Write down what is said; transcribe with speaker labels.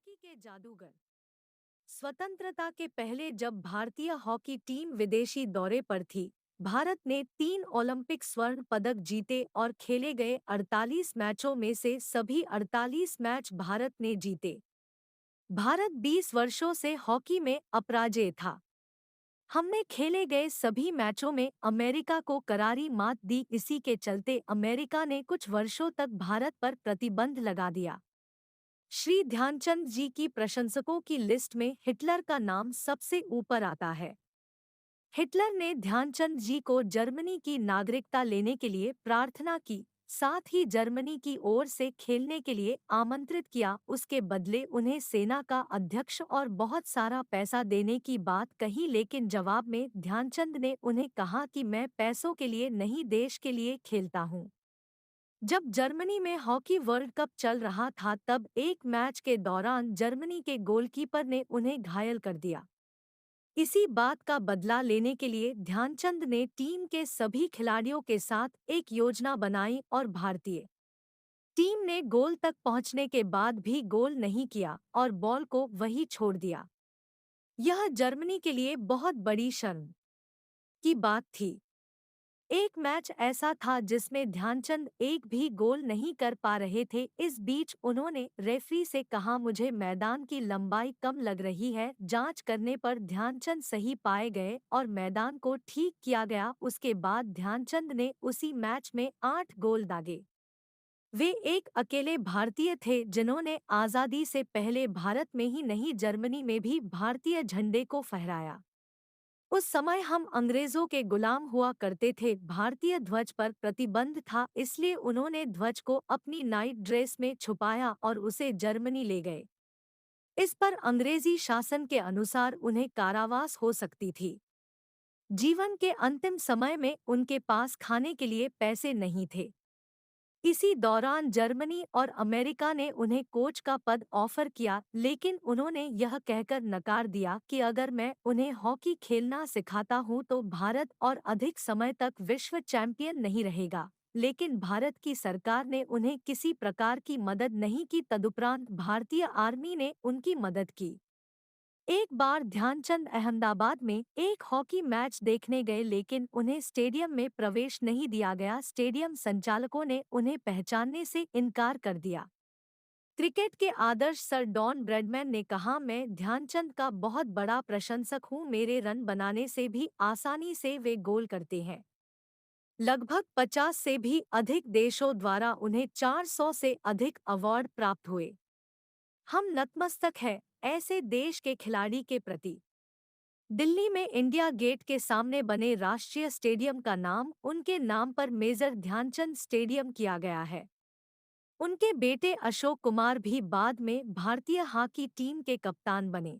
Speaker 1: Hockey के जादूगर। स्वतंत्रता के पहले जब भारतीय हॉकी टीम विदेशी दौरे पर थी, भारत ने 3 ओलंपिक स्वर्ण पदक जीते और खेले गए 48 मैचों में से सभी 48 मैच भारत ने जीते। भारत 20 वर्षों से हॉकी में अपराजेय था। हमने खेले गए सभी मैचों में अमेरिका को करारी मात दी। इसी के चलते अमेरिका ने कुछ वर्षों तक भारत पर प्रतिबंध लगा दिया। श्री ध्यानचंद जी की प्रशंसकों की लिस्ट में हिटलर का नाम सबसे ऊपर आता है। हिटलर ने ध्यानचंद जी को जर्मनी की नागरिकता लेने के लिए प्रार्थना की, साथ ही जर्मनी की ओर से खेलने के लिए आमंत्रित किया। उसके बदले उन्हें सेना का अध्यक्ष और बहुत सारा पैसा देने की बात कही, लेकिन जवाब में ध्यानचंद ने उन्हें कहा कि मैं पैसों के लिए नहीं, देश के लिए खेलता हूँ। जब जर्मनी में हॉकी वर्ल्ड कप चल रहा था, तब एक मैच के दौरान जर्मनी के गोलकीपर ने उन्हें घायल कर दिया। इसी बात का बदला लेने के लिए ध्यानचंद ने टीम के सभी खिलाड़ियों के साथ एक योजना बनाई और भारतीय टीम ने गोल तक पहुंचने के बाद भी गोल नहीं किया और बॉल को वहीं छोड़ दिया। यह जर्मनी के लिए बहुत बड़ी शर्म की बात थी। एक मैच ऐसा था जिसमें ध्यानचंद एक भी गोल नहीं कर पा रहे थे। इस बीच उन्होंने रेफरी से कहा, मुझे मैदान की लंबाई कम लग रही है। जांच करने पर ध्यानचंद सही पाए गए और मैदान को ठीक किया गया। उसके बाद ध्यानचंद ने उसी मैच में 8 गोल दागे। वे एक अकेले भारतीय थे जिन्होंने आज़ादी से पहले भारत में ही नहीं, जर्मनी में भी भारतीय झंडे को फहराया। उस समय हम अंग्रेजों के गुलाम हुआ करते थे। भारतीय ध्वज पर प्रतिबंध था, इसलिए उन्होंने ध्वज को अपनी नाइट ड्रेस में छुपाया और उसे जर्मनी ले गए। इस पर अंग्रेजी शासन के अनुसार उन्हें कारावास हो सकती थी। जीवन के अंतिम समय में उनके पास खाने के लिए पैसे नहीं थे। इसी दौरान जर्मनी और अमेरिका ने उन्हें कोच का पद ऑफर किया, लेकिन उन्होंने यह कहकर नकार दिया कि अगर मैं उन्हें हॉकी खेलना सिखाता हूं तो भारत और अधिक समय तक विश्व चैंपियन नहीं रहेगा। लेकिन भारत की सरकार ने उन्हें किसी प्रकार की मदद नहीं की। तदुपरांत भारतीय आर्मी ने उनकी मदद की। एक बार ध्यानचंद अहमदाबाद में एक हॉकी मैच देखने गए, लेकिन उन्हें स्टेडियम में प्रवेश नहीं दिया गया। स्टेडियम संचालकों ने उन्हें पहचानने से इनकार कर दिया। क्रिकेट के आदर्श सर डॉन ब्रैडमैन ने कहा, मैं ध्यानचंद का बहुत बड़ा प्रशंसक हूं। मेरे रन बनाने से भी आसानी से वे गोल करते हैं। लगभग 50 से भी अधिक देशों द्वारा उन्हें 400 से अधिक अवार्ड प्राप्त हुए। हम नतमस्तक हैं ऐसे देश के खिलाड़ी के प्रति। दिल्ली में इंडिया गेट के सामने बने राष्ट्रीय स्टेडियम का नाम उनके नाम पर मेजर ध्यानचंद स्टेडियम किया गया है। उनके बेटे अशोक कुमार भी बाद में भारतीय हॉकी टीम के कप्तान बने।